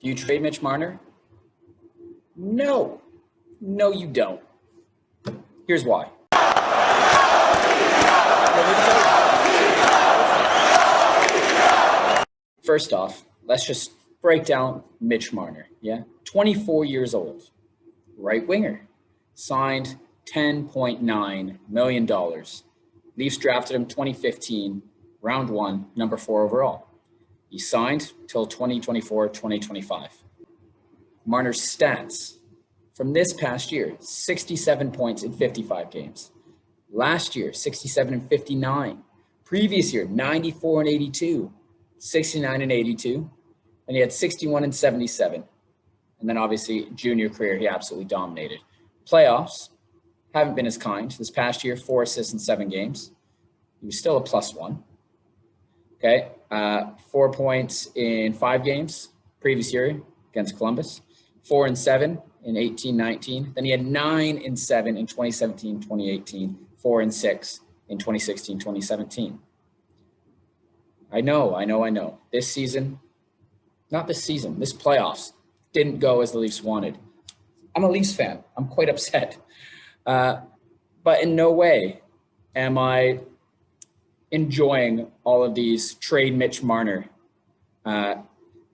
Do you trade Mitch Marner? No. No, you don't. Here's why. First off, let's just break down Mitch Marner. Yeah, 24 years old, right winger, signed $10.9 million. Leafs drafted him 2015, round 1, number 4 overall. He signed till 2024-2025. Marner's stats from this past year: 67 points in 55 games. Last year, 67 and 59. Previous year, 94 and 82, 69 and 82. And he had 61 and 77. And then obviously junior career, he absolutely dominated. Playoffs haven't been as kind. This past year, 4 assists in 7 games. He was still a +1. Okay, 4 points in 5 games previous year against Columbus. 4 and 7 in 18-19. Then he had 9 and 7 in 2017-2018. 4 and 6 in 2016-2017. I know. This playoffs didn't go as the Leafs wanted. I'm a Leafs fan. I'm quite upset. But in no way am I enjoying all of these trade Mitch Marner.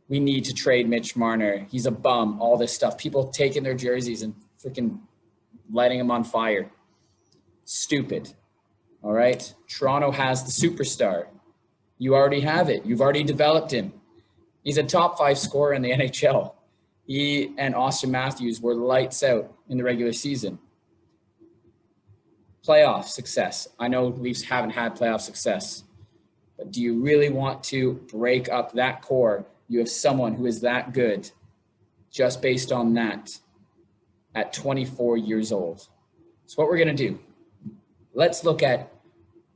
We need to trade Mitch Marner. He's a bum, all this stuff. People taking their jerseys and freaking lighting them on fire. Stupid. All right? Toronto has the superstar. You already have it. You've already developed him. He's a top 5 scorer in the NHL. He and Austin Matthews were lights out in the regular season. Playoff success. I know Leafs haven't had playoff success, but do you really want to break up that core? You have someone who is that good just based on that at 24 years old. So what we're going to do, let's look at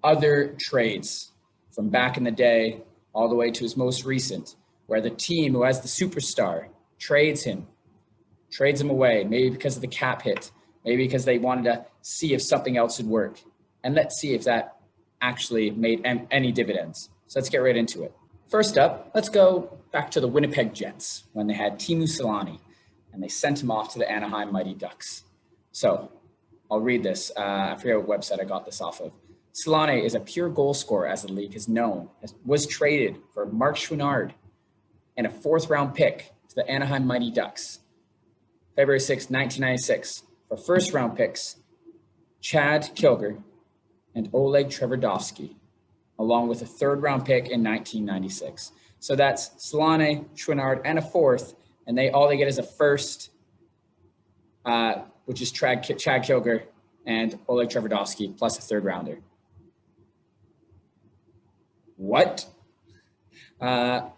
other trades from back in the day all the way to his most recent, where the team who has the superstar trades him away, maybe because of the cap hit, maybe because they wanted to see if something else would work. And let's see if that actually made any dividends. So let's get right into it. First up, let's go back to the Winnipeg Jets when they had Teemu Selanne and they sent him off to the Anaheim Mighty Ducks. So I'll read this. I forget what website I got this off of. Selanne is a pure goal scorer, as the league has known, was traded for Mark Chouinard and a 4th-round pick to the Anaheim Mighty Ducks. February 6, 1996, for first-round picks, Chad Kilger and Oleg Tverdovsky, along with a 3rd-round pick in 1996. So that's Selanne, Chouinard, and a 4th, and all they get is a 1st, which is Chad Kilger and Oleg Tverdovsky, plus a 3rd-rounder. What? The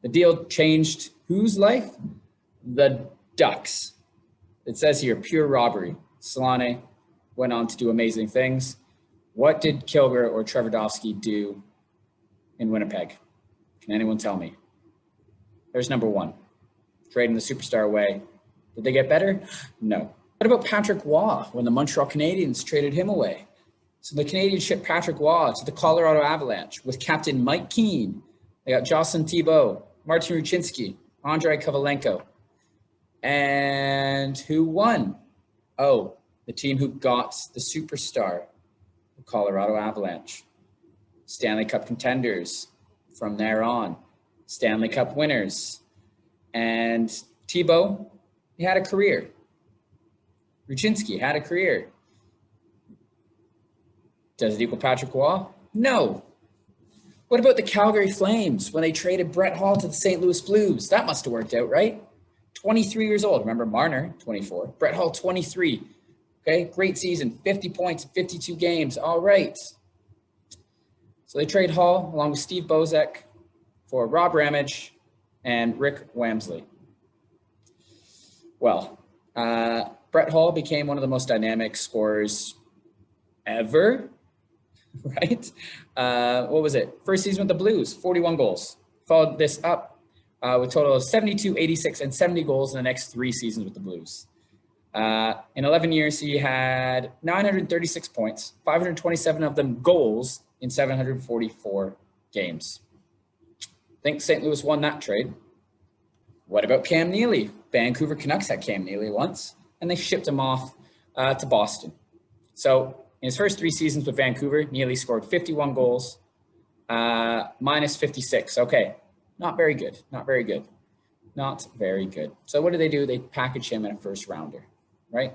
deal changed whose life? The Ducks. It says here, pure robbery. Selanne went on to do amazing things. What did Kilger or Tverdovsky do in Winnipeg? Can anyone tell me? There's number 1. Trading the superstar away. Did they get better? No. What about Patrick Waugh when the Montreal Canadiens traded him away? So the Canadiens shipped Patrick Waugh to the Colorado Avalanche with captain Mike Keane. They got Jocelyn Thibault, Martin Ruchinski, Andrei Kovalenko. And who won? Oh, the team who got the superstar, the Colorado Avalanche. Stanley Cup contenders from there on. Stanley Cup winners. And Thibault, he had a career. Ruchinski had a career. Does it equal Patrick Waugh? No. What about the Calgary Flames when they traded Brett Hall to the St. Louis Blues? That must have worked out, right? 23 years old. Remember, Marner, 24. Brett Hall, 23. Okay, great season. 50 points, 52 games. All right. So they trade Hall along with Steve Bozek for Rob Ramage and Rick Wamsley. Well, Brett Hall became one of the most dynamic scorers ever, right? What was it? First season with the Blues, 41 goals. Followed this up with a total of 72, 86, and 70 goals in the next 3 seasons with the Blues. In 11 years, he had 936 points, 527 of them goals in 744 games. I think St. Louis won that trade. What about Cam Neely? Vancouver Canucks had Cam Neely once, and they shipped him off to Boston. So in his first 3 seasons with Vancouver, Neely scored 51 goals, minus 56. Okay, not very good. Not very good. Not very good. So what do? They package him in a first rounder, right?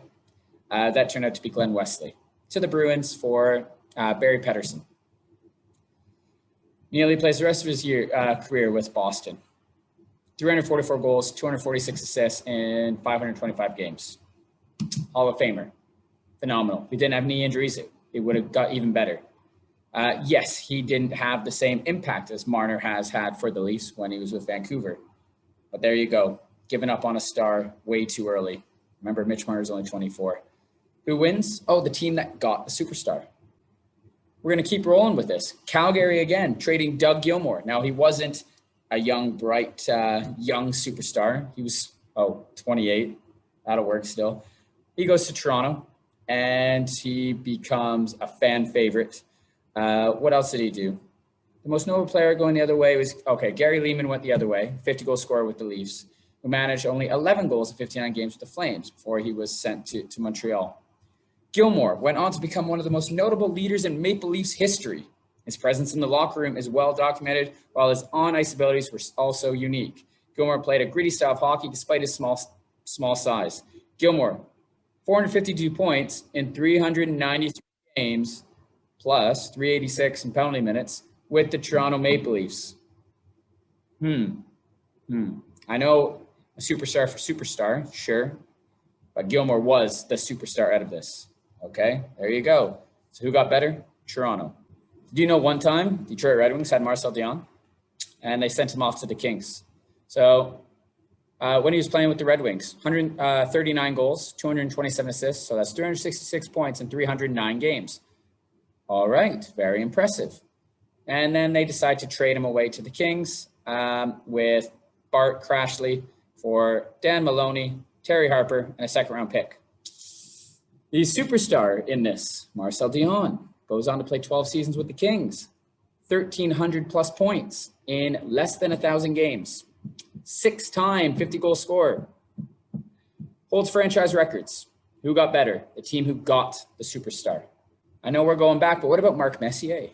That turned out to be Glenn Wesley to the Bruins for Barry Pedersen. Neely plays the rest of his career with Boston. 344 goals, 246 assists in 525 games. Hall of Famer. Phenomenal. If he didn't have any injuries, it would have got even better. Yes, he didn't have the same impact as Marner has had for the Leafs when he was with Vancouver. But there you go. Giving up on a star way too early. Remember, Mitch Marner is only 24. Who wins? Oh, the team that got the superstar. We're going to keep rolling with this. Calgary again, trading Doug Gilmour. Now, he wasn't a young, bright, young superstar. He was, 28. That'll work still. He goes to Toronto, and he becomes a fan favorite. What else did he do? The most notable player going the other way was, Gary Leeman went the other way, 50-goal scorer with the Leafs, who managed only 11 goals in 59 games with the Flames before he was sent to Montreal. Gilmour went on to become one of the most notable leaders in Maple Leafs history. His presence in the locker room is well documented, while his on-ice abilities were also unique. Gilmour played a gritty style of hockey despite his small size. Gilmour, 452 points in 393 games, plus 386 in penalty minutes with the Toronto Maple Leafs. I know a superstar for superstar, sure, but Gilmour was the superstar out of this. Okay, there you go. So who got better? Toronto. Do you know one time Detroit Red Wings had Marcel Dionne, and they sent him off to the Kings? So when he was playing with the Red Wings, 139 goals, 227 assists, so that's 366 points in 309 games. All right, very impressive. And then they decide to trade him away to the Kings with Bart Crashley for Dan Maloney, Terry Harper, and a second-round pick. The superstar in this, Marcel Dionne, goes on to play 12 seasons with the Kings, 1,300-plus points in less than 1,000 games, 6-time 50-goal scorer, holds franchise records. Who got better? The team who got the superstar. I know we're going back, but what about Mark Messier?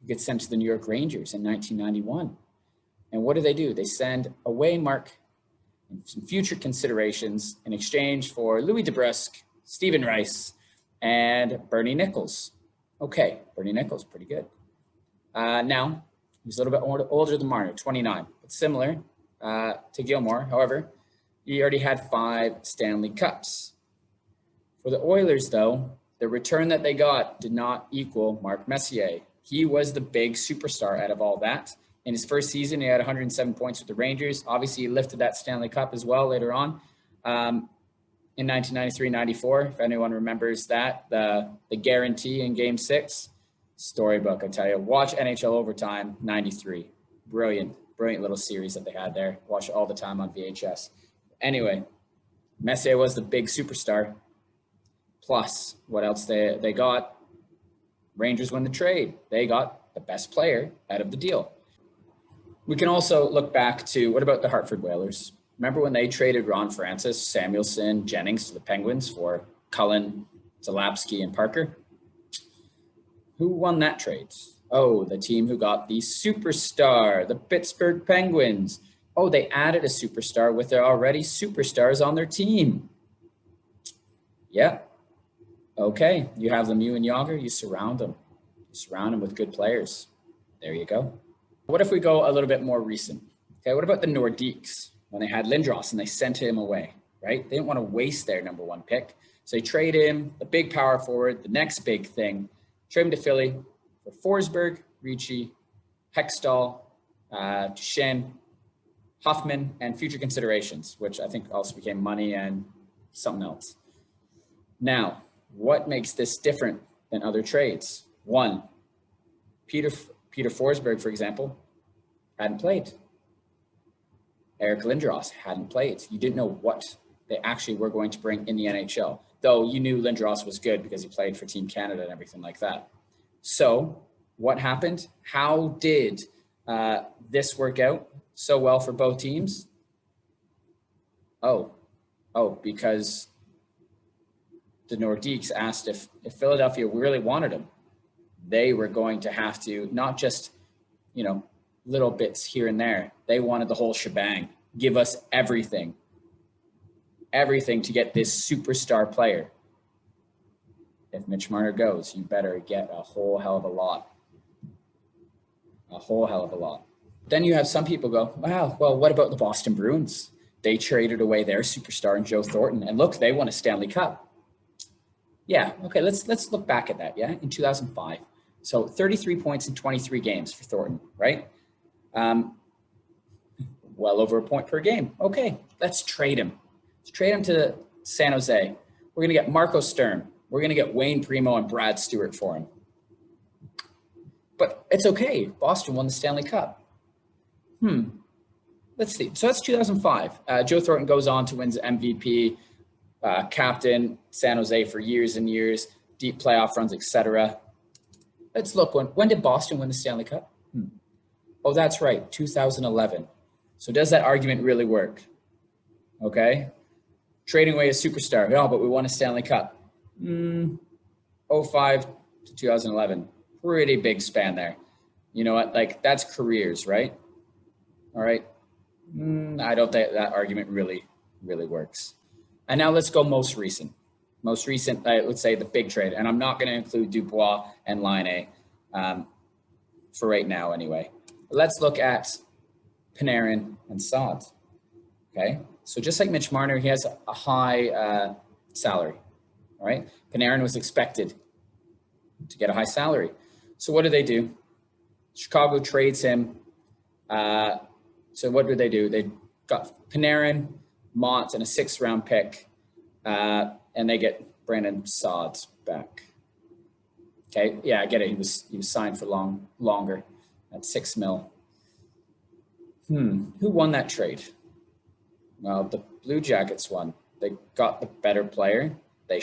He gets sent to the New York Rangers in 1991. And what do? They send away Mark and some future considerations in exchange for Louis DeBrusque, Stephen Rice, and Bernie Nichols. Okay, Bernie Nichols, pretty good. Now, he's a little bit older than Marner, 29, but similar to Gilmour. However, he already had 5 Stanley Cups. For the Oilers, though, the return that they got did not equal Mark Messier. He was the big superstar out of all that. In his first season, he had 107 points with the Rangers. Obviously, he lifted that Stanley Cup as well later on. In 1993-94, if anyone remembers that, the guarantee in Game 6, storybook, I tell you. Watch NHL Overtime 93. Brilliant little series that they had there. Watch it all the time on VHS. Anyway, Messier was the big superstar. Plus, what else they got? Rangers win the trade. They got the best player out of the deal. We can also look back to, what about the Hartford Whalers? Remember when they traded Ron Francis, Samuelson, Jennings to the Penguins for Cullen, Zalapsky, and Parker? Who won that trade? Oh, the team who got the superstar, the Pittsburgh Penguins. Oh, they added a superstar with their already superstars on their team. Yeah. Okay, you have Lemieux and Yager, you surround them. You surround them with good players. There you go. What if we go a little bit more recent? Okay, what about the Nordiques? When they had Lindros and they sent him away, right? They didn't want to waste their number 1 pick. So they trade him, the big power forward, the next big thing, trade him to Philly for Forsberg, Ricci, Hextall, Duchesne, Huffman, and future considerations, which I think also became money and something else. Now, what makes this different than other trades? 1, Peter Forsberg, for example, hadn't played. Eric Lindros hadn't played. You didn't know what they actually were going to bring in the NHL, though you knew Lindros was good because he played for Team Canada and everything like that. So what happened? How did this work out so well for both teams? Because the Nordiques asked if Philadelphia really wanted him, they were going to have to not just, little bits here and there. They wanted the whole shebang. Give us everything to get this superstar player. If Mitch Marner goes, you better get a whole hell of a lot. Then you have some people go, wow, well, what about the Boston Bruins? They traded away their superstar in Joe Thornton, and look, they won a Stanley Cup. Yeah, okay, let's look back at that, in 2005. So 33 points in 23 games for Thornton, right? Well over a point per game. Okay, let's trade him. Let's trade him to San Jose. We're going to get Marco Sturm. We're going to get Wayne Primo and Brad Stewart for him. But it's okay. Boston won the Stanley Cup. Let's see. So that's 2005. Joe Thornton goes on to win MVP, captain San Jose for years and years, deep playoff runs, etc. Let's look. When did Boston win the Stanley Cup? Oh, that's right, 2011. So does that argument really work? Okay. Trading away a superstar. Oh, but we won a Stanley Cup. 05 to 2011. Pretty big span there. You know what? Like, that's careers, right? All right. I don't think that argument really works. And now let's go most recent. Most recent, let's say the big trade. And I'm not going to include Dubois and Laine for right now anyway. Let's look at Panarin and Saad. Okay. So just like Mitch Marner, he has a high salary. All right. Panarin was expected to get a high salary. So what do? Chicago trades him. So what did they do? They got Panarin, Mott, and a 6th-round pick, and they get Brandon Saad back. Okay, yeah, I get it. He was signed for longer at $6 million. Who won that trade? Well, the Blue Jackets won. They got the better player. They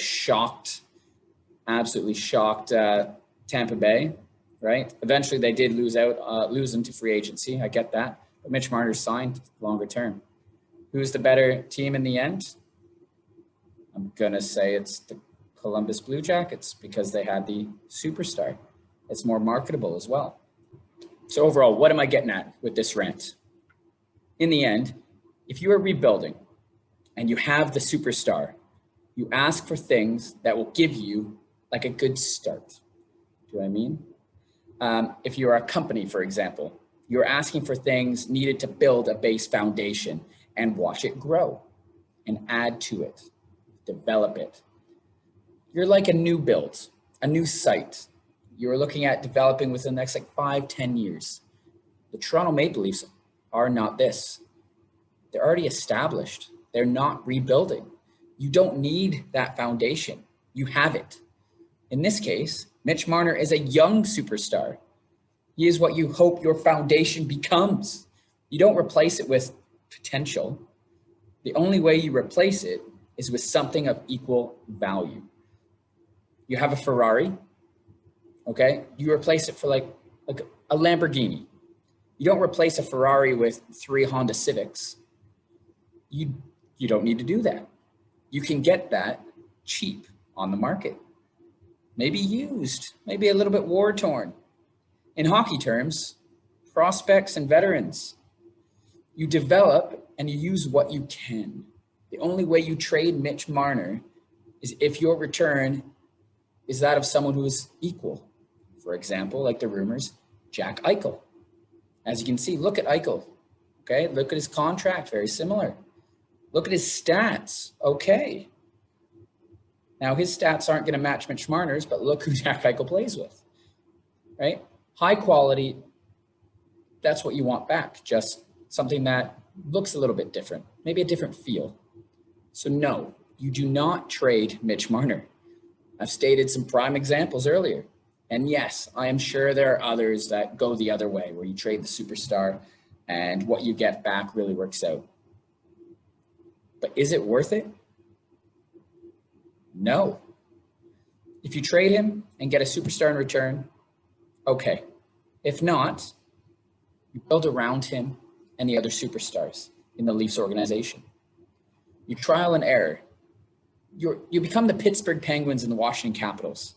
absolutely shocked Tampa Bay, right? Eventually, they did lose him to free agency. I get that. But Mitch Marner signed longer term. Who's the better team in the end? I'm going to say it's the Columbus Blue Jackets because they had the superstar. It's more marketable as well. So overall, what am I getting at with this rant? In the end, if you are rebuilding and you have the superstar, you ask for things that will give you like a good start. Do you know what I mean? If you're a company, for example, you're asking for things needed to build a base foundation and watch it grow and add to it, develop it. You're like a new build, a new site. You're looking at developing within the next 5-10 years. The Toronto Maple Leafs are not this. They're already established. They're not rebuilding. You don't need that foundation. You have it. In this case, Mitch Marner is a young superstar. He is what you hope your foundation becomes. You don't replace it with potential. The only way you replace it is with something of equal value. You have a Ferrari, okay? You replace it for like a Lamborghini. You don't replace a Ferrari with 3 Honda Civics. You don't need to do that. You can get that cheap on the market. Maybe used, maybe a little bit war-torn. In hockey terms, prospects and veterans. You develop and you use what you can. The only way you trade Mitch Marner is if your return is that of someone who is equal. For example, like the rumors, Jack Eichel. As you can see, look at Eichel. Okay, look at his contract, very similar. Look at his stats. Okay. Now, his stats aren't going to match Mitch Marner's, but look who Jack Eichel plays with, right? High quality, that's what you want back. Just something that looks a little bit different, maybe a different feel. So no, you do not trade Mitch Marner. I've stated some prime examples earlier. And yes, I am sure there are others that go the other way, where you trade the superstar and what you get back really works out. But is it worth it? No. If you trade him and get a superstar in return, okay. If not, you build around him and the other superstars in the Leafs organization. You trial and error. You become the Pittsburgh Penguins and the Washington Capitals.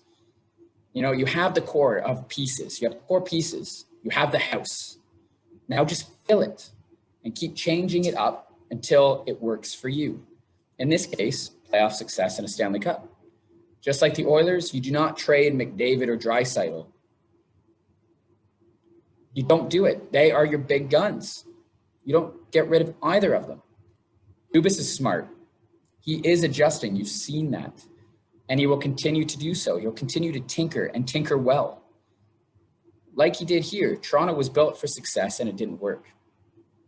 You know, you have the core of pieces. You have the core pieces. You have the house. Now just fill it and keep changing it up until it works for you. In this case, playoff success and a Stanley Cup. Just like the Oilers, you do not trade McDavid or Draisaitl. You don't do it. They are your big guns. You don't get rid of either of them. Dubas is smart. He is adjusting. You've seen that. And he will continue to do so. He'll continue to tinker and tinker well. Like he did here. Toronto was built for success and it didn't work.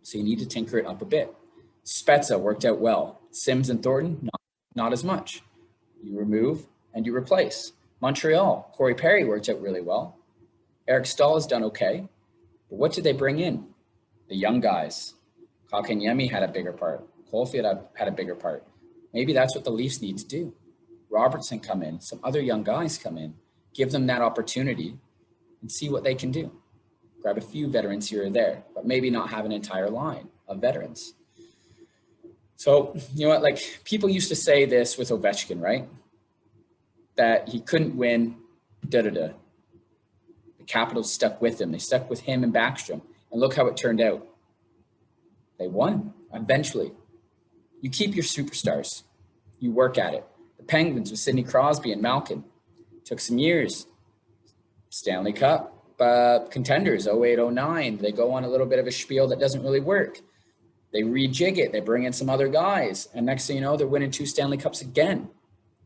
So you need to tinker it up a bit. Spezza worked out well. Sims and Thornton, not as much. You remove and you replace. Montreal, Corey Perry worked out really well. Eric Stahl has done okay. But what did they bring in? The young guys. Kotkaniemi had a bigger part. Caulfield had a bigger part. Maybe that's what the Leafs need to do. Robertson come in. Some other young guys come in. Give them that opportunity and see what they can do. Grab a few veterans here or there, but maybe not have an entire line of veterans. So, you know what, like people used to say this with Ovechkin, right? That he couldn't win, The Capitals stuck with him. They stuck with him and Backstrom. And look how it turned out. They won eventually. You keep your superstars. You work at it. The Penguins with Sidney Crosby and Malkin. Took some years. Stanley Cup contenders, 08-09. They go on a little bit of a spiel that doesn't really work. They rejig it. They bring in some other guys. And next thing you know, they're winning 2 Stanley Cups again.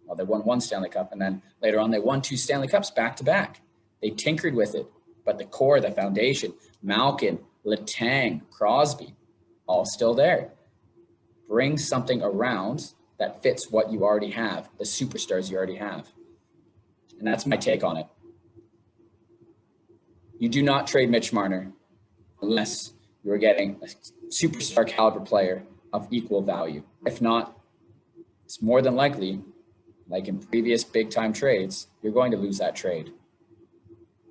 Well, they won 1 Stanley Cup. And then later on, they won 2 Stanley Cups back to back. They tinkered with it. But the core, the foundation, Malkin, Letang, Crosby, all still there. Bring something around that fits what you already have, the superstars you already have. And that's my take on it. You do not trade Mitch Marner unless you're getting a superstar caliber player of equal value. If not, it's more than likely, like in previous big time trades, you're going to lose that trade.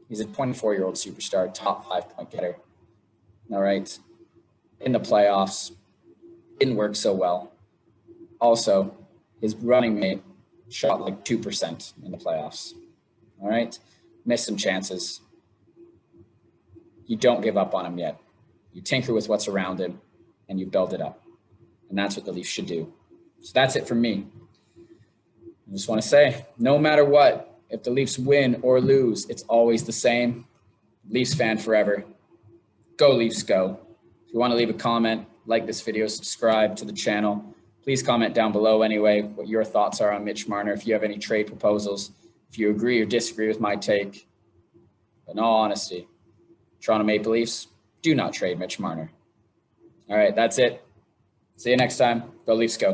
He's a 24-year-old superstar, top 5 point getter. All right. In the playoffs, didn't work so well. Also, his running mate shot like 2% in the playoffs. All right. Missed some chances. You don't give up on him yet. You tinker with what's around him and you build it up. And that's what the Leafs should do. So that's it from me. I just want to say, no matter what, if the Leafs win or lose, it's always the same. Leafs fan forever. Go Leafs, go. If you want to leave a comment, like this video, subscribe to the channel. Please comment down below anyway what your thoughts are on Mitch Marner. If you have any trade proposals, if you agree or disagree with my take. But in all honesty, Toronto Maple Leafs, do not trade Mitch Marner. All right, that's it. See you next time. Go Leafs, go.